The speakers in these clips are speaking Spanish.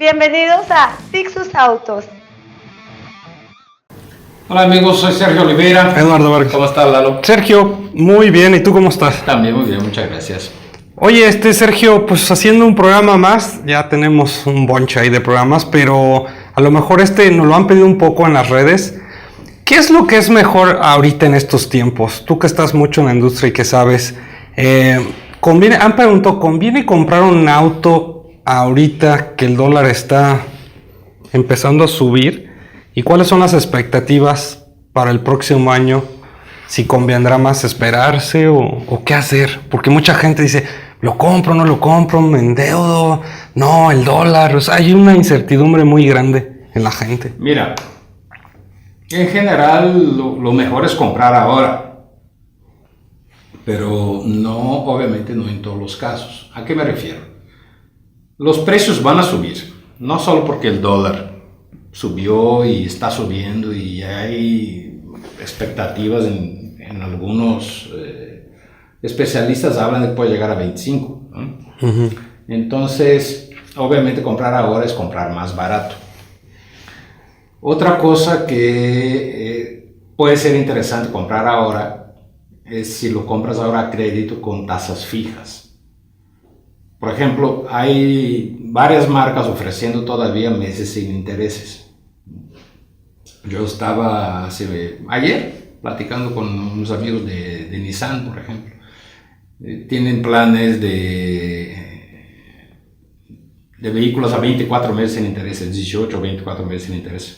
Bienvenidos a Tixus Autos. Hola amigos, soy Sergio Oliveira. Eduardo Vargas. ¿Cómo estás, Lalo? Sergio, muy bien. ¿Y tú cómo estás? También muy bien, muchas gracias. Oye, Sergio, pues haciendo un programa más, ya tenemos un bonche ahí de programas, pero a lo mejor nos lo han pedido un poco en las redes. ¿Qué es lo que es mejor ahorita en estos tiempos? Tú que estás mucho en la industria y que sabes, han preguntado, ¿conviene comprar un auto ahorita que el dólar está empezando a subir? ¿Y cuáles son las expectativas para el próximo año? Si convendrá más esperarse o qué hacer. Porque mucha gente dice, ¿lo compro, no lo compro? ¿Me endeudo? No, el dólar. O sea, hay una incertidumbre muy grande en la gente. Mira, en general lo mejor es comprar ahora. Pero no, obviamente no en todos los casos. ¿A qué me refiero? Los precios van a subir. No solo porque el dólar subió y está subiendo y hay expectativas en algunos especialistas hablan de que puede llegar a 25, ¿no? Uh-huh. Entonces, obviamente comprar ahora es comprar más barato. Otra cosa que puede ser interesante comprar ahora es si lo compras ahora a crédito con tasas fijas. Por ejemplo, hay varias marcas ofreciendo todavía meses sin intereses. Yo estaba ayer platicando con unos amigos de Nissan, por ejemplo. Tienen planes de vehículos a 24 meses sin intereses, 18 o 24 meses sin intereses.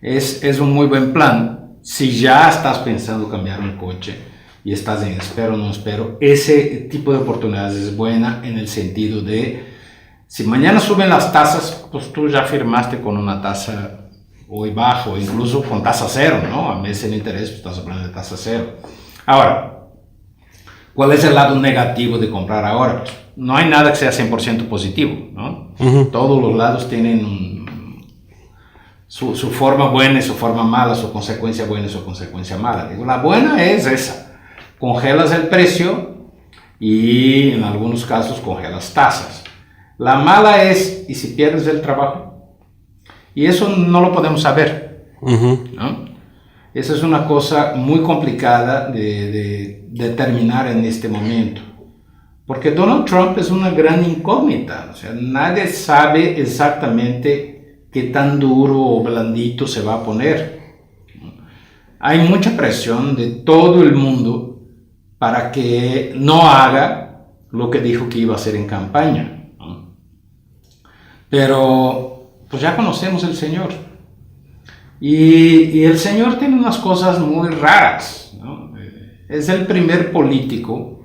Es un muy buen plan. Si ya estás pensando cambiar un coche y estás en espero o no espero, ese tipo de oportunidades es buena en el sentido de, si mañana suben las tasas, pues tú ya firmaste con una tasa hoy bajo, incluso con tasa cero, ¿no? A meses sin interés, pues estás hablando de tasa cero. Ahora, ¿cuál es el lado negativo de comprar ahora? No hay nada que sea 100% positivo, ¿no? Uh-huh. Todos los lados tienen su forma buena y su forma mala, su consecuencia buena y su consecuencia mala. Digo, la buena es esa. Congelas el precio y en algunos casos congelas tasas. La mala es, ¿y si pierdes el trabajo? Y eso no lo podemos saber, uh-huh, ¿no? Esa es una cosa muy complicada de determinar en este momento. Porque Donald Trump es una gran incógnita. O sea, nadie sabe exactamente qué tan duro o blandito se va a poner. Hay mucha presión de todo el mundo para que no haga lo que dijo que iba a hacer en campaña, ¿no? Pero pues ya conocemos al Señor. Y el Señor tiene unas cosas muy raras, ¿no? Es el primer político,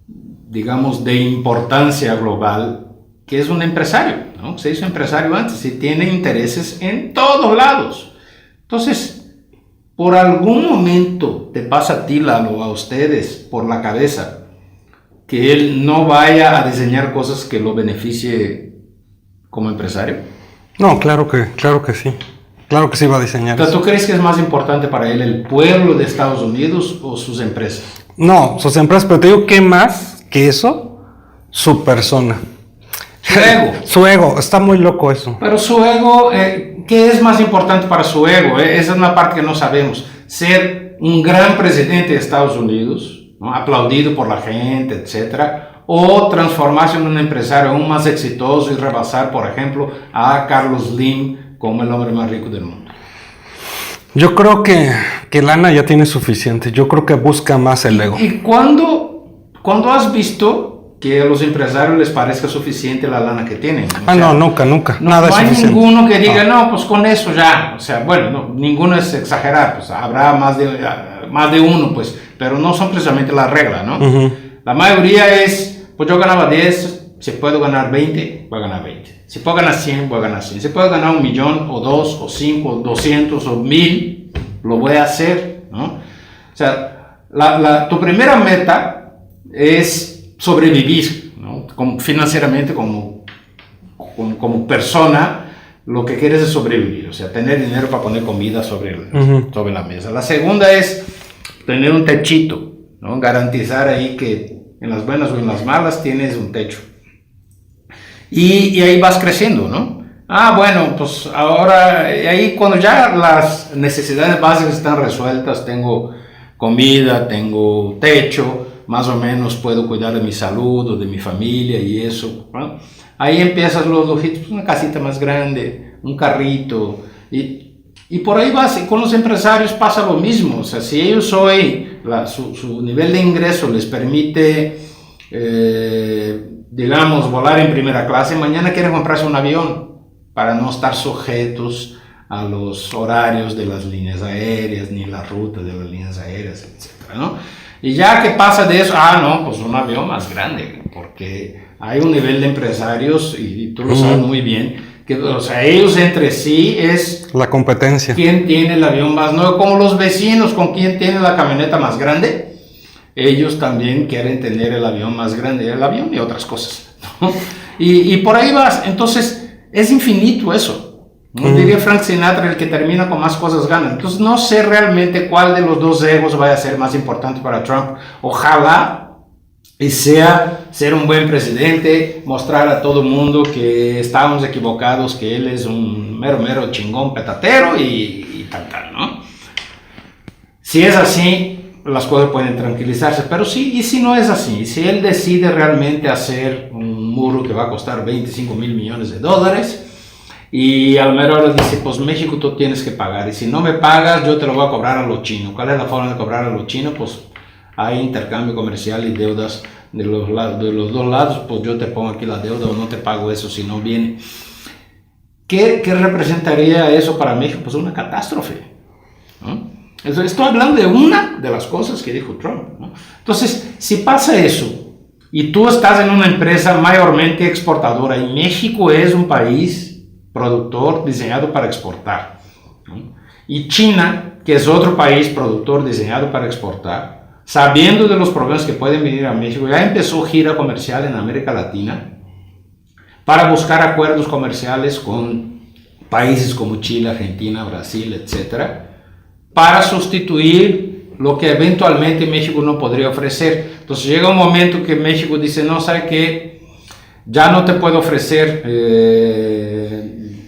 digamos, de importancia global, que es un empresario, ¿no? Se hizo empresario antes y tiene intereses en todos lados. Entonces, por algún momento te pasa a ti, Lalo, a ustedes, por la cabeza, que él no vaya a diseñar cosas que lo beneficie como empresario. No, claro que sí. Claro que sí va a diseñar. Entonces, ¿tú crees que es más importante para él el pueblo de Estados Unidos o sus empresas? No, sus empresas, pero te digo que más que eso, su persona. Su ego. Su ego, está muy loco eso. Pero su ego, ¿qué es más importante para su ego? Esa es una parte que no sabemos. Ser un gran presidente de Estados Unidos, ¿no? Aplaudido por la gente, etcétera, o transformarse en un empresario aún más exitoso y rebasar, por ejemplo, a Carlos Slim como el hombre más rico del mundo. Yo creo que lana ya tiene suficiente. Yo creo que busca más el ego. ¿Y cuándo has visto que a los empresarios les parezca suficiente la lana que tienen? No, nunca. Nada no hay suficiente. Ninguno que diga, no, pues con eso ya. O sea, bueno, no, ninguno es exagerar. Pues habrá más de uno, pues, pero no son precisamente la regla, ¿no? Uh-huh. La mayoría es, pues yo ganaba 10, si puedo ganar 20, voy a ganar 20. Si puedo ganar 100, voy a ganar 100. Si puedo ganar 1 millón, o 2, o 5, o 200, o 1000, lo voy a hacer, ¿no? O sea, tu primera meta es sobrevivir, ¿no? Financieramente, como persona, lo que quieres es sobrevivir. O sea, tener dinero para poner comida sobre la mesa. La segunda es tener un techito, ¿no? Garantizar ahí que en las buenas o en las malas tienes un techo. y ahí vas creciendo, ¿no? Bueno, pues ahora, ahí cuando ya las necesidades básicas están resueltas, tengo comida, tengo techo, más o menos puedo cuidar de mi salud o de mi familia y eso, ¿no? Ahí empiezas los lujitos, pues una casita más grande, un carrito, y por ahí vas. Y con los empresarios pasa lo mismo. O sea, si ellos hoy, su nivel de ingreso les permite, digamos, volar en primera clase, mañana quieren comprarse un avión para no estar sujetos a los horarios de las líneas aéreas, ni las rutas de las líneas aéreas, etc., ¿no? Y ya que pasa de eso, no, pues un avión más grande, porque hay un nivel de empresarios, y tú lo sabes muy bien, que, o sea, ellos entre sí es la competencia. ¿Quién tiene el avión más nuevo? Como los vecinos, con quién tiene la camioneta más grande. Ellos también quieren tener el avión más grande, el avión y otras cosas, ¿no? Y por ahí vas. Entonces, es infinito eso, ¿no? Diría Frank Sinatra, el que termina con más cosas gana. Entonces, no sé realmente cuál de los dos egos vaya a ser más importante para Trump. Ojalá y sea ser un buen presidente, mostrar a todo el mundo que estábamos equivocados, que él es un mero chingón petatero y tal, ¿no? Si es así, las cosas pueden tranquilizarse, pero sí, y si no es así, si él decide realmente hacer un muro que va a costar $25 mil millones, y al mero hora dice, pues México tú tienes que pagar, y si no me pagas yo te lo voy a cobrar a los chinos. ¿Cuál es la forma de cobrar a los chinos? Pues hay intercambio comercial y deudas de los dos lados, pues yo te pongo aquí la deuda o no te pago eso si no viene. ¿Qué representaría eso para México? Pues una catástrofe, ¿no? Estoy hablando de una de las cosas que dijo Trump, ¿no? Entonces, si pasa eso y tú estás en una empresa mayormente exportadora y México es un país productor diseñado para exportar, ¿no? Y China, que es otro país productor diseñado para exportar, sabiendo de los problemas que pueden venir a México, ya empezó gira comercial en América Latina para buscar acuerdos comerciales con países como Chile, Argentina, Brasil, etcétera, para sustituir lo que eventualmente México no podría ofrecer. Entonces llega un momento que México dice, no, ¿sabe qué? Ya no te puedo ofrecer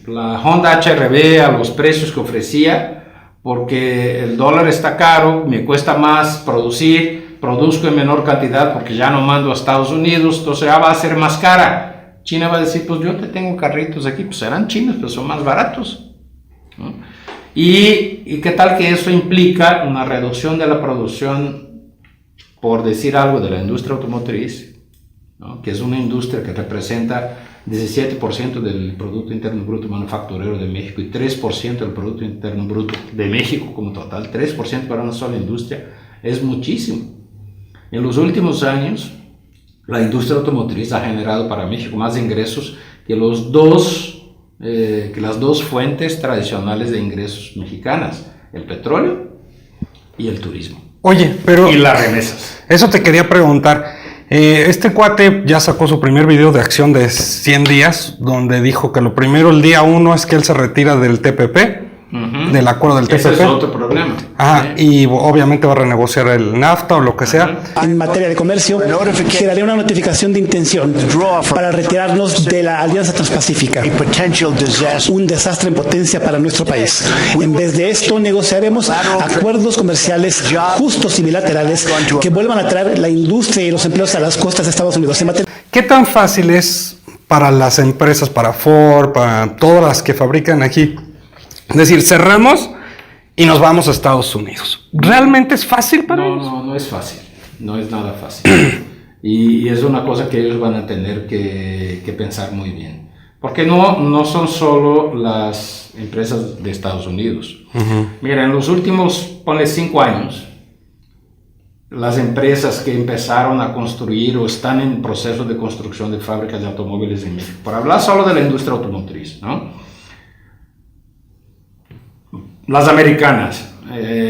la Honda HR-V a los precios que ofrecía, porque el dólar está caro, me cuesta más produzco en menor cantidad porque ya no mando a Estados Unidos, entonces ya va a ser más cara. China va a decir, pues yo te tengo carritos aquí, pues serán chinos, pero son más baratos, ¿no? Y qué tal que eso implica una reducción de la producción, por decir algo, de la industria automotriz, ¿no? Que es una industria que representa 17% del Producto Interno Bruto Manufacturero de México y 3% del Producto Interno Bruto de México como total. 3% para una sola industria es muchísimo. En los últimos años, la industria automotriz ha generado para México más ingresos que las dos fuentes tradicionales de ingresos mexicanas, el petróleo y el turismo. Oye, pero... Y las remesas. Eso te quería preguntar. Este cuate ya sacó su primer video de acción de 100 días, donde dijo que lo primero, el día 1, es que él se retira del TPP, del acuerdo del TPP. Ese es otro problema. Ajá, y obviamente va a renegociar el NAFTA o lo que sea. En materia de comercio, generaría una notificación de intención para retirarnos de la Alianza Transpacífica. Un desastre en potencia para nuestro país. En vez de esto, negociaremos acuerdos comerciales justos y bilaterales que vuelvan a traer la industria y los empleos a las costas de Estados Unidos. ¿Qué tan fácil es para las empresas, para Ford, para todas las que fabrican aquí? Es decir, cerramos y nos vamos a Estados Unidos. ¿Realmente es fácil para ellos? No es fácil. No es nada fácil. y es una cosa que ellos van a tener que pensar muy bien. Porque no son solo las empresas de Estados Unidos. Mira, en los últimos, ponle 5 años, las empresas que empezaron a construir o están en proceso de construcción de fábricas de automóviles en México, por hablar solo de la industria automotriz, ¿no? Las americanas,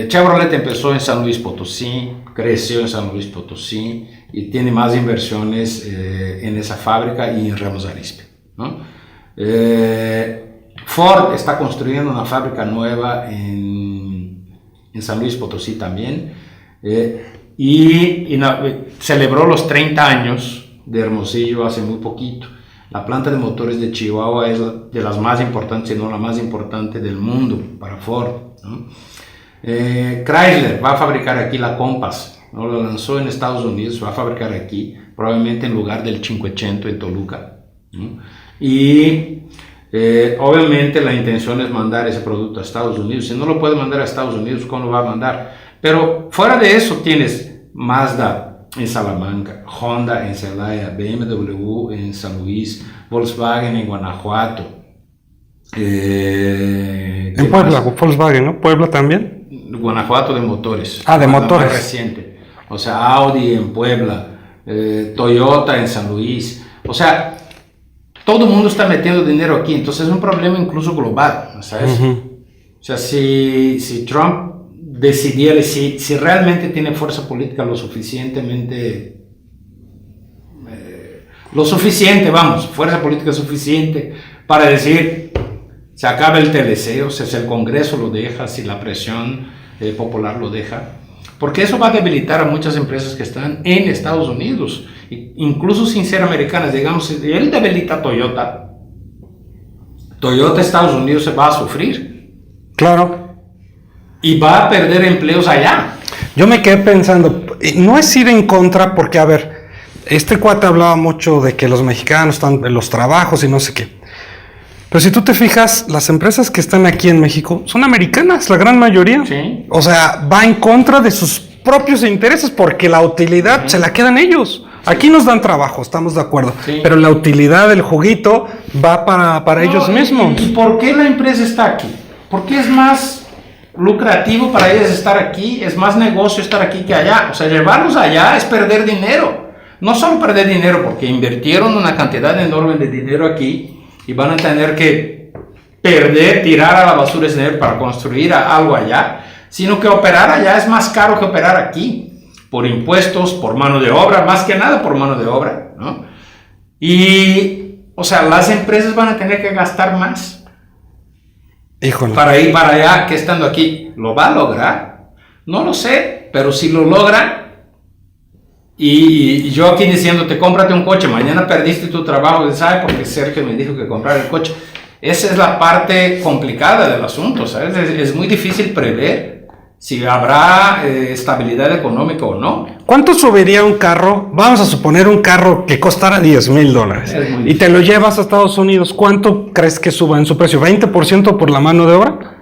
Chevrolet empezó en San Luis Potosí, creció en San Luis Potosí y tiene más inversiones en esa fábrica y en Ramos Arizpe, ¿no? Ford está construyendo una fábrica nueva en San Luis Potosí también, y celebró los 30 años de Hermosillo hace muy poquito. La planta de motores de Chihuahua es de las más importantes, si no la más importante del mundo para Ford, ¿no? Chrysler va a fabricar aquí la Compass, ¿no? Lo lanzó en Estados Unidos, va a fabricar aquí, probablemente en lugar del 500 en Toluca, ¿no? Y obviamente la intención es mandar ese producto a Estados Unidos. Si no lo puede mandar a Estados Unidos, ¿cómo lo va a mandar? Pero fuera de eso tienes Mazda en Salamanca, Honda en Celaya, BMW en San Luis, Volkswagen en Guanajuato. En Puebla, Volkswagen, ¿no? Puebla también. Guanajuato de motores. Ah, de motores. Más reciente. O sea, Audi en Puebla, Toyota en San Luis. O sea, todo el mundo está metiendo dinero aquí, entonces es un problema incluso global, ¿sabes? Uh-huh. O sea, si Trump decidiera, si realmente tiene fuerza política lo fuerza política suficiente para decir, se acaba el TLC, o sea, si el Congreso lo deja, si la presión popular lo deja, porque eso va a debilitar a muchas empresas que están en Estados Unidos, incluso sin ser americanas. Digamos, si él debilita a Toyota, Estados Unidos se va a sufrir. Claro. Y va a perder empleos allá. Yo me quedé pensando, no es ir en contra, porque a ver, este cuate hablaba mucho de que los mexicanos están en los trabajos y no sé qué. Pero si tú te fijas, las empresas que están aquí en México son americanas, la gran mayoría. Sí. O sea, va en contra de sus propios intereses porque la utilidad se la quedan ellos. Aquí nos dan trabajo, estamos de acuerdo. Sí. Pero la utilidad del juguito va para ellos mismos. ¿Y por qué la empresa está aquí? Porque es más lucrativo para ellos estar aquí, es más negocio estar aquí que allá. O sea, llevarlos allá es perder dinero. No solo perder dinero porque invirtieron una cantidad enorme de dinero aquí y van a tener que tirar a la basura ese dinero para construir algo allá, sino que operar allá es más caro que operar aquí, por impuestos, por mano de obra, más que nada por mano de obra, ¿no? Y, o sea, las empresas van a tener que gastar más. Híjole. Para ir para allá que estando aquí. ¿Lo va a lograr? No lo sé, pero si lo logra, y yo aquí diciéndote, cómprate un coche, mañana perdiste tu trabajo, ¿sabes? Porque Sergio me dijo que comprar el coche. Esa es la parte complicada del asunto, ¿sabes? Es muy difícil prever si habrá estabilidad económica o no. ¿Cuánto subiría un carro? Vamos a suponer un carro que costara $10,000 y te lo llevas a Estados Unidos. ¿Cuánto crees que suba en su precio? ¿20% por la mano de obra?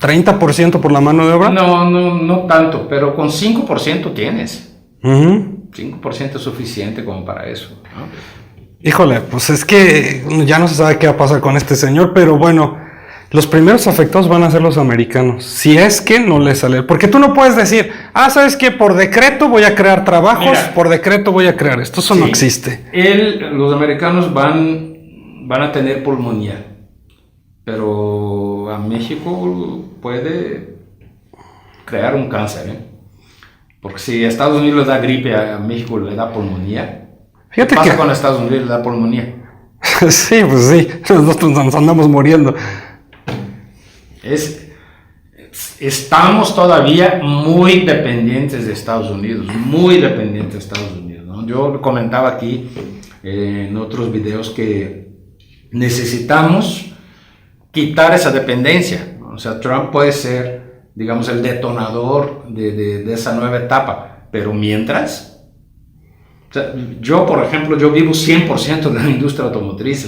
¿30% por la mano de obra? No tanto, pero con 5% tienes. Uh-huh. 5% es suficiente como para eso, ¿no? Híjole, pues es que ya no se sabe qué va a pasar con este señor, pero bueno, los primeros afectados van a ser los americanos, si es que no les sale. Porque tú no puedes decir, ¿sabes qué? Por decreto voy a crear trabajos, mira, por decreto voy a crear esto. Eso sí, no existe. Los americanos van a tener pulmonía, pero a México puede crear un cáncer, ¿eh? Porque si a Estados Unidos le da gripe, a México le da pulmonía. Fíjate ¿Qué pasa que con Estados Unidos le da pulmonía? Sí, pues sí, nosotros nos andamos muriendo. Estamos todavía muy dependientes de Estados Unidos, ¿no? Yo comentaba aquí en otros videos que necesitamos quitar esa dependencia, ¿no? O sea, Trump puede ser, digamos, el detonador de esa nueva etapa, pero mientras... O sea, yo, por ejemplo, yo vivo 100% de la industria automotriz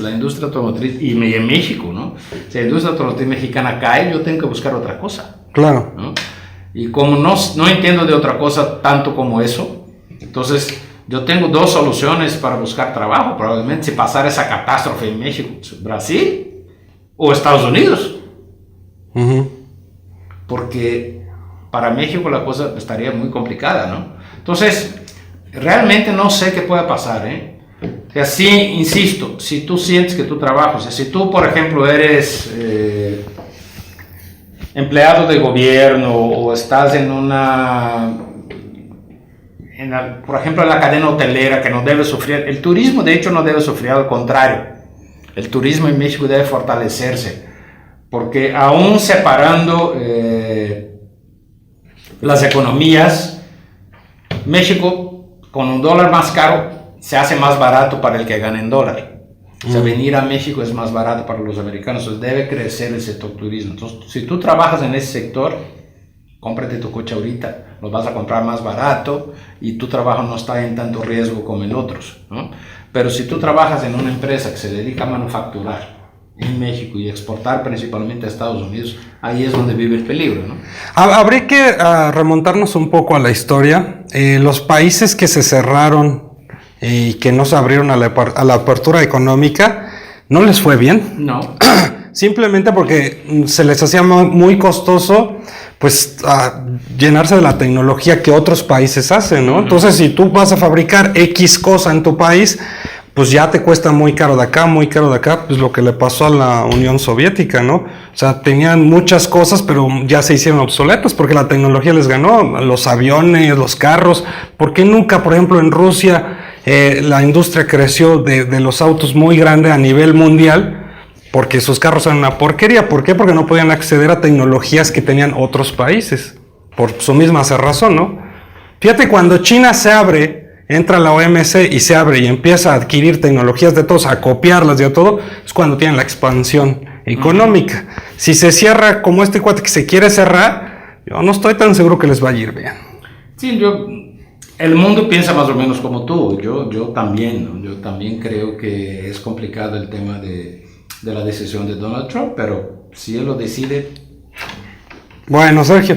y en México, ¿no? Si la industria automotriz mexicana cae, yo tengo que buscar otra cosa. Claro. ¿No? Y como no entiendo de otra cosa tanto como eso, entonces yo tengo dos soluciones para buscar trabajo, probablemente si pasara esa catástrofe en México, Brasil o Estados Unidos. Uh-huh. Porque para México la cosa estaría muy complicada, ¿no? Entonces... realmente no sé qué pueda pasar, ¿eh? O sea, sí, insisto, si tú sientes que tu trabajo, o sea, si tú, por ejemplo, eres empleado de gobierno o estás por ejemplo, en la cadena hotelera que no debe sufrir, el turismo de hecho no debe sufrir, al contrario, el turismo en México debe fortalecerse, porque aún separando las economías, México con un dólar más caro se hace más barato para el que gana en dólar. O sea, venir a México es más barato para los americanos, entonces debe crecer el sector turismo. Entonces, si tú trabajas en ese sector, cómprate tu coche ahorita, lo vas a comprar más barato y tu trabajo no está en tanto riesgo como en otros, ¿no? Pero si tú trabajas en una empresa que se dedica a manufacturar en México y exportar principalmente a Estados Unidos, ahí es donde vive el peligro, ¿no? Habría que remontarnos un poco a la historia. Los países que se cerraron y que no se abrieron a la apertura económica, ¿no les fue bien? No. Simplemente porque se les hacía muy costoso pues llenarse de la tecnología que otros países hacen, ¿no? Entonces, si tú vas a fabricar X cosa en tu país, pues ya te cuesta muy caro de acá, pues lo que le pasó a la Unión Soviética, ¿no? O sea, tenían muchas cosas, pero ya se hicieron obsoletas porque la tecnología les ganó, los aviones, los carros. ¿Por qué nunca, por ejemplo, en Rusia la industria creció de los autos muy grande a nivel mundial? Porque sus carros eran una porquería. ¿Por qué? Porque no podían acceder a tecnologías que tenían otros países. Por su misma razón, ¿no? Fíjate, cuando China se abre, entra a la OMC y se abre y empieza a adquirir tecnologías de todos, a copiarlas y a todo, es cuando tienen la expansión económica. Si se cierra como este cuate que se quiere cerrar, yo no estoy tan seguro que les vaya a ir bien. Sí, el mundo piensa más o menos como tú. Yo también, ¿no? Yo también creo que es complicado el tema de la decisión de Donald Trump, pero si él lo decide. Bueno, Sergio,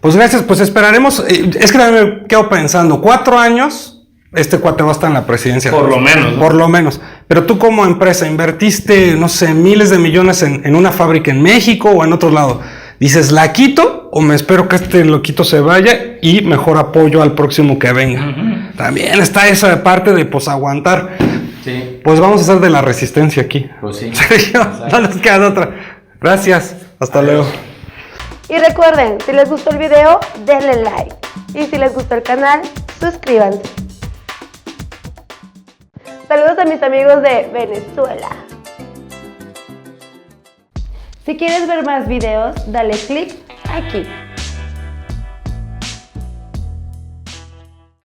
pues gracias, pues esperaremos. Es que también me quedo pensando, 4 años, este cuate va a estar en la presidencia. Por lo menos, ¿no? Por lo menos. Pero tú como empresa invertiste, no sé, miles de millones en una fábrica en México o en otro lado. Dices, ¿la quito o me espero que este loquito se vaya y mejor apoyo al próximo que venga? También está esa parte de pues aguantar. Sí. Pues vamos a hacer de la resistencia aquí. Pues sí. Sergio, no nos queda otra. Gracias. Hasta luego. Y recuerden, si les gustó el video, denle like. Y si les gustó el canal, suscríbanse. Saludos a mis amigos de Venezuela. Si quieres ver más videos, dale click aquí.